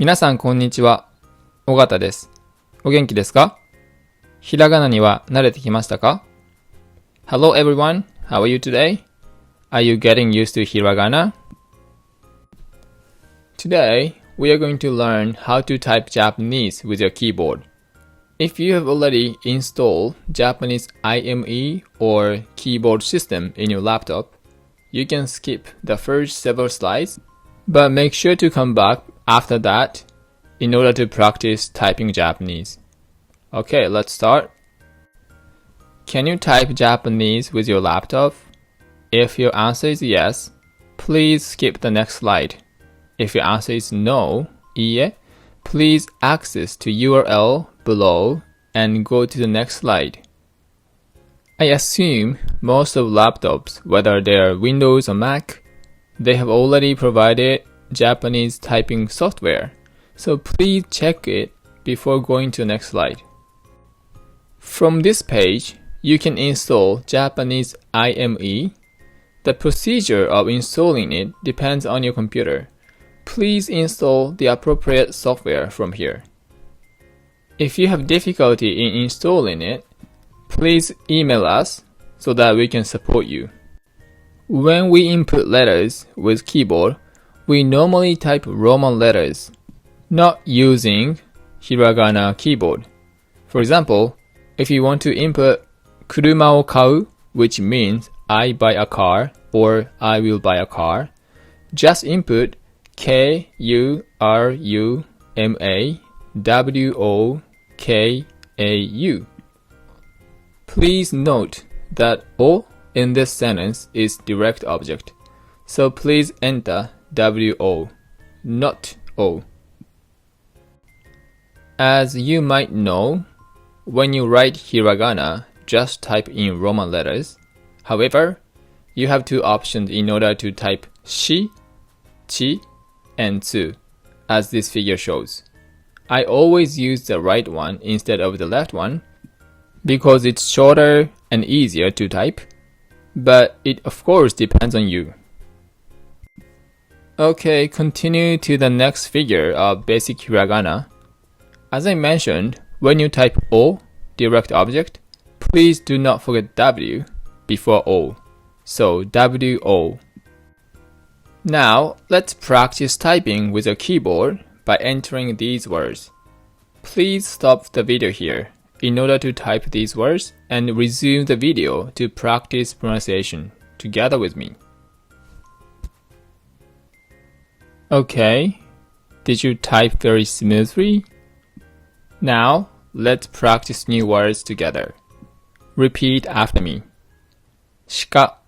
皆さんこんにちは。尾形です。お元気ですか？ひらがなには慣れてきましたか？ Hello everyone, how are you today? Are you getting used to hiragana? Today, we are going to learn how to type Japanese with your keyboard. If you have already installed Japanese IME or keyboard system in your laptop, you can skip the first several slides, but make sure to come back after that in order to practice typing Japanese. Okay, let's start. Can you type Japanese with your laptop? If your answer is yes, please skip the next slide. If your answer is no, いいえ, please access to URL below and go to the next slide. I assume most of laptops, whether they are Windows or Mac, they have already provided Japanese typing software, so please check it before going to the next slide. From this page, you can install Japanese IME. The procedure of installing it depends on your computer. Please install the appropriate software from here. If you have difficulty in installing it, please email us so that we can support you. When we input letters with keyboard, we normally type Roman letters, not using hiragana keyboard. For example, if you want to input 車を買う, which means I buy a car or I will buy a car, just input KURUMAWOKAU. Please note that O in this sentence is direct object, so please enter WO, not O. As you might know, when you write hiragana, just type in Roman letters. However, you have two options in order to type shi, chi, and tsu, as this figure shows. I always use the right one instead of the left one, because it's shorter and easier to type, but it of course depends on you. Okay, continue to the next figure of basic hiragana. As I mentioned, when you type O, direct object, please do not forget W before O, so WO. Now, let's practice typing with a keyboard by entering these words. Please stop the video here in order to type these words and resume the video to practice pronunciation together with me. Okay, did you type very smoothly? Now, let's practice new words together. Repeat after me. 鹿、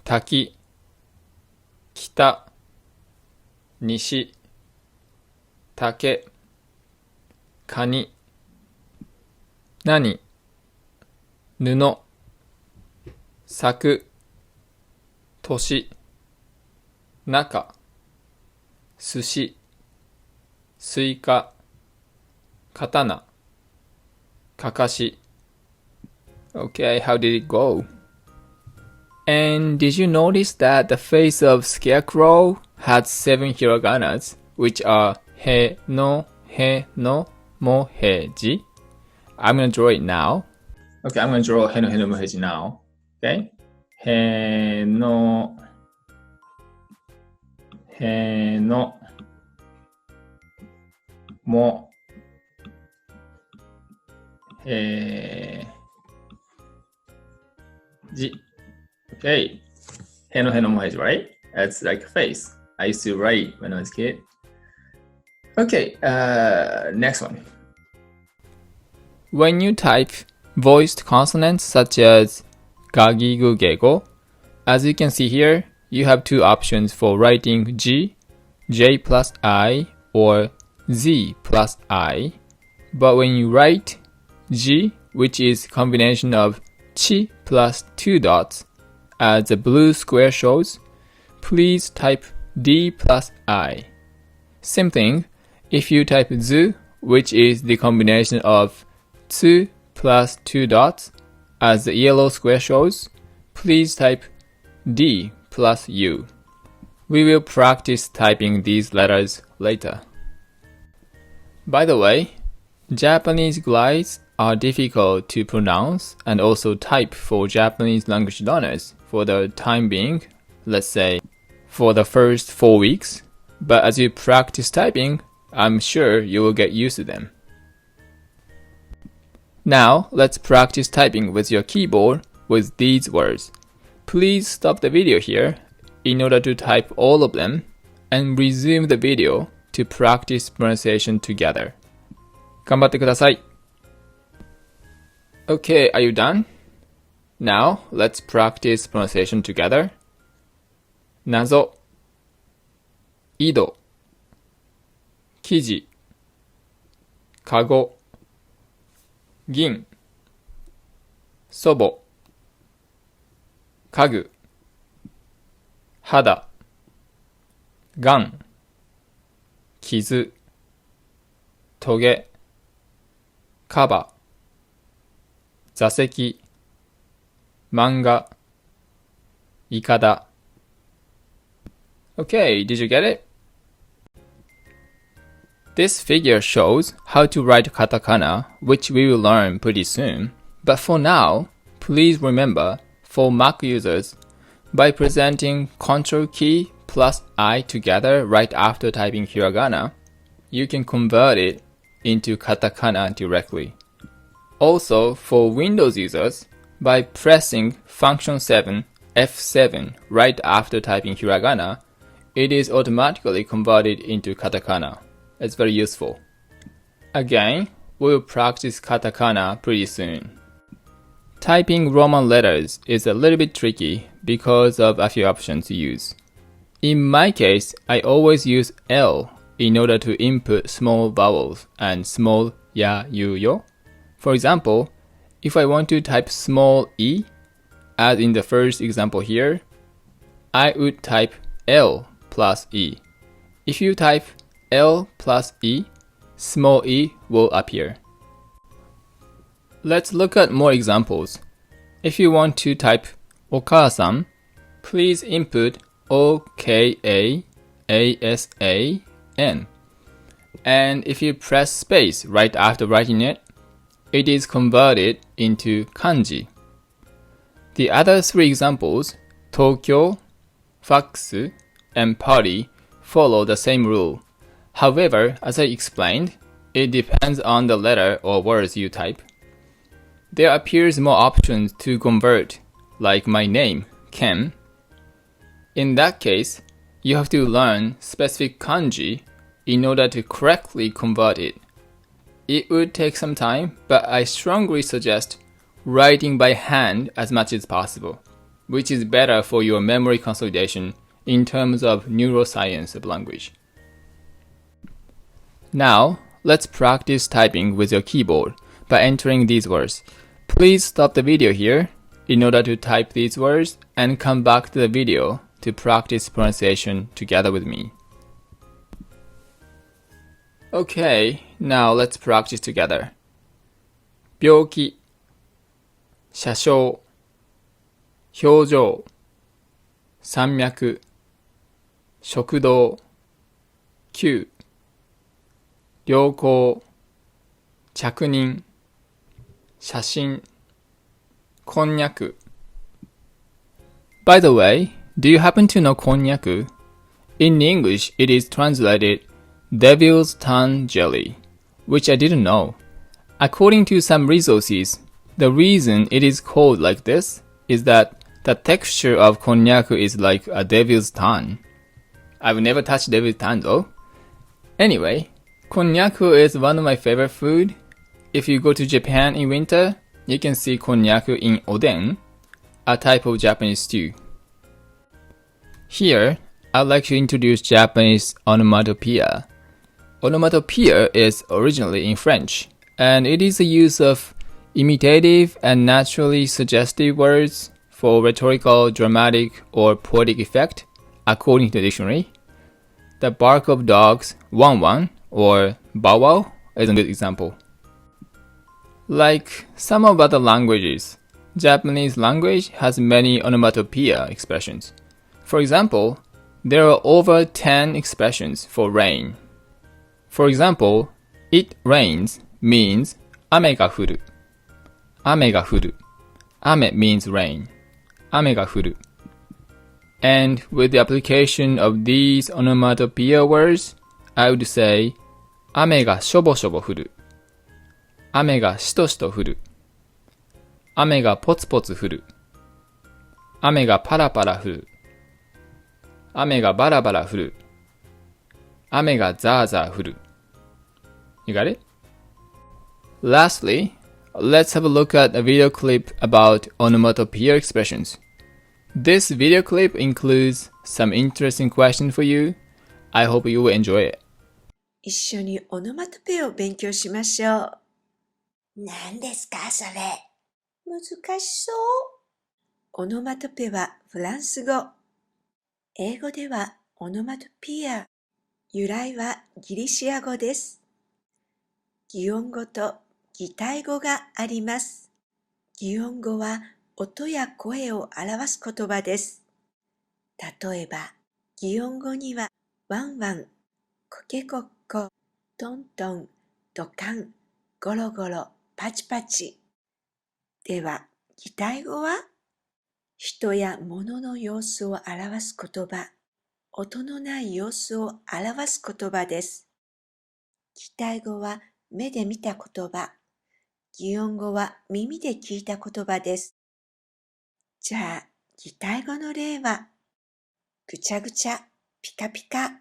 滝、北、西、竹、カニ、何、布、柵、年、中、寿司、スイカ、刀、かかし。Okay, how did it go? And did you notice that the face of Scarecrow had 7 hiraganas, which are he no, mo, he, ji? I'm going to draw it now. Okay, I'm going to draw he no, mo, he, ji now. Okay? He no, mo, he, ji. Okay, he no mo, he, ji, right? That's like a face. I used to write when I was a kid. Okay, next one. When you type voiced consonants such as gagigu gego, as you can see here, you have two options for writing G, J plus I, or Z plus I. But when you write G, which is combination of chi plus 2 dots, as the blue square shows, please type D plus I. Same thing, if you type Z, which is the combination of 2 plus 2 dots, as the yellow square shows, please type D plus U. We will practice typing these letters later. By the way, Japanese glides are difficult to pronounce and also type for Japanese language learners for the time being, let's say for the first 4 weeks, but as you practice typing, I'm sure you will get used to them. Now, let's practice typing with your keyboard with these words. Please stop the video here in order to type all of them and resume the video to practice pronunciation together. 頑張ってください。Okay, are you done? Now, let's practice pronunciation together. 謎、井戸、生地、かご、銀、祖母、家具、肌、がん、傷、トゲ、カバ、座席、漫画、イカダ。Okay, did you get it? This figure shows how to write katakana, which we will learn pretty soon. But for now, please remember, for Mac users, by presenting Ctrl key plus I together right after typing hiragana, you can convert it into katakana directly. Also, for Windows users, by pressing function 7 F7 right after typing hiragana, it is automatically converted into katakana. It's very useful. Again, we will practice katakana pretty soon. Typing Roman letters is a little bit tricky because of a few options to use. In my case, I always use L in order to input small vowels and small ya, you, yo. For example, if I want to type small e, as in the first example here, I would type L plus e. If you type L plus e, small e will appear. Let's look at more examples. If you want to type お母さん, please input OKAASAN. And if you press space right after writing it, it is converted into kanji. The other three examples, Tokyo, fax, and party, follow the same rule. However, as I explained, it depends on the letter or words you type. There appears more options to convert, like my name, Ken. In that case, you have to learn specific kanji in order to correctly convert it. It would take some time, but I strongly suggest writing by hand as much as possible, which is better for your memory consolidation in terms of neuroscience of language. Now, let's practice typing with your keyboard by entering these words. Please stop the video here in order to type these words and come back to the video to practice pronunciation together with me. Okay, now let's practice together. 病気、車掌、表情、山脈、食堂、9、良好、着任、写真、こんにゃく。By the way, do you happen to know こんにゃく? In English, it is translated Devil's Tongue Jelly, which I didn't know. According to some resources, the reason it is called like this is that the texture of konnyaku is like a devil's tongue. I've never touched devil's tongue though. Anyway, konnyaku is one of my favorite food. If you go to Japan in winter, you can see konnyaku in oden, a type of Japanese stew. Here, I'd like to introduce Japanese onomatopoeia. Onomatopoeia is originally in French, and it is the use of imitative and naturally suggestive words for rhetorical, dramatic, or poetic effect, according to the dictionary. The bark of dogs, wan wan, or bow wow, is a good example. Like some of other languages, Japanese language has many onomatopoeia expressions. For example, there are over 10 expressions for rain. For example, It rains means 雨が降る。雨が降る。雨 means rain. 雨が降る。And with the application of these onomatopoeia words, I would say 雨がしょぼしょぼ降る。雨がしとしと降る。雨がポツポツ降る。雨がパラパラ降る。雨がバラバラ降る。雨がザーザー降る。You got it? Lastly, let's have a look at a video clip about onomatopoeia expressions. This video clip includes some interesting questions for you. I hope you will enjoy it. 一緒にオノマトペを勉強しましょう。何ですかそれ？難しそう。オノマトペはフランス語。英語ではオノマトピア。由来はギリシア語です。擬音語と擬態語があります。擬音語は音や声を表す言葉です。例えば、擬音語にはワンワン、コケコッコ、トントン、ドカン、ゴロゴロ、パチパチ。では、擬態語は人や物の様子を表す言葉、音のない様子を表す言葉です。擬態語は目で見た言葉、擬音語は耳で聞いた言葉です。じゃあ、擬態語の例は、ぐちゃぐちゃ、ピカピカ、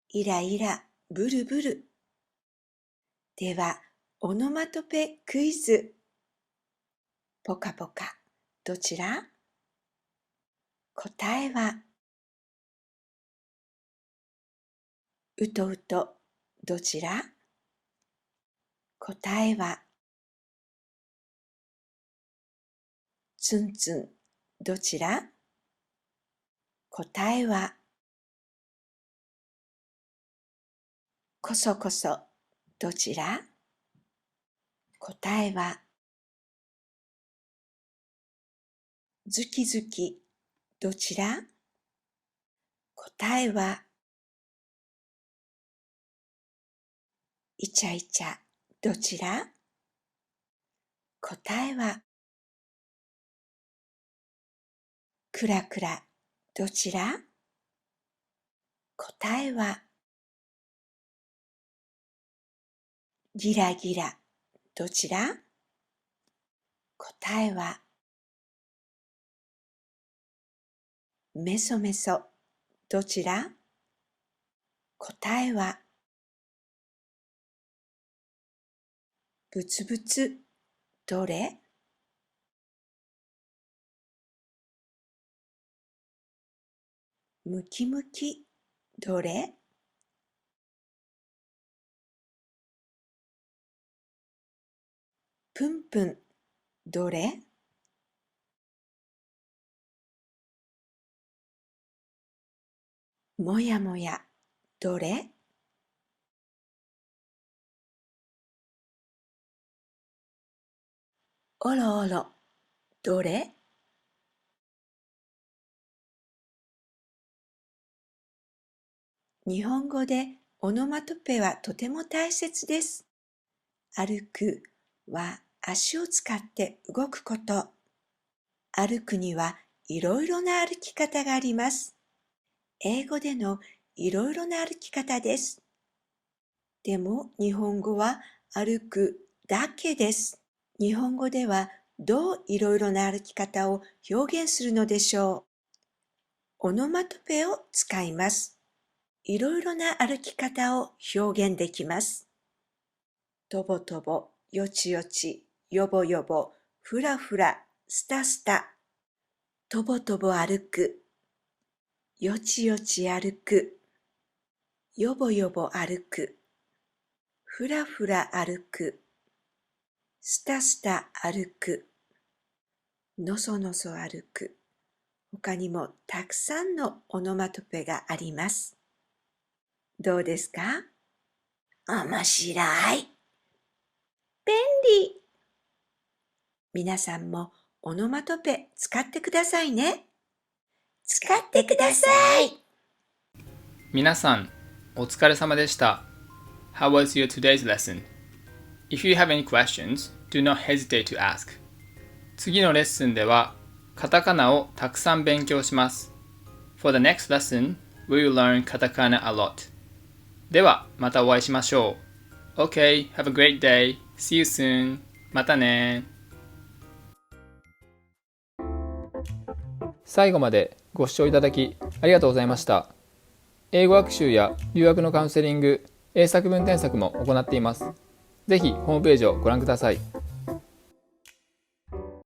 イライラ、ブルブル。では、オノマトペクイズ。ポカポカ、どちら？答えは、うとうと、どちら？答えは、ツンツン、どちら？答えは、こそこそ、どちら？答えは、ズキズキ、どちら？答えは、イチャイチャ、どちら？答えは、クラクラ、どちら？答えは、ギラギラ、どちら？答えは、メソメソ、どちら？答えは、ブツブツ、どれ？ムキムキ、どれ？プンプン、どれ？もやもや、どれ？おろおろ、どれ？日本語でオノマトペはとても大切です。歩くは足を使って動くこと。歩くにはいろいろな歩き方があります。英語でのいろいろな歩き方です。でも日本語は歩くだけです。日本語ではどういろいろな歩き方を表現するのでしょう。オノマトペを使います。いろいろな歩き方を表現できます。とぼとぼ、よちよち、よぼよぼ、ふらふら、スタスタ。とぼとぼ歩く。よちよち歩く。よぼよぼ歩く。ふらふら歩く。スタスタ歩く。のそのそ歩く。他にもたくさんのオノマトペがあります。どうですか？面白い。便利。皆さんもオノマトペ使ってくださいね。使ってください。皆さん、お疲れ様でした。How was your today's lesson? If you have any questions, do not hesitate to ask. 次のレッスンではカタカナをたくさん勉強します。For the next lesson, we will learn katakana a lot. ではまたお会いしましょう。Okay, have a great day. See you soon. またね。最後までご視聴いただきありがとうございました。英語学習や留学のカウンセリング、英作文添削も行っています。ぜひホームページをご覧ください。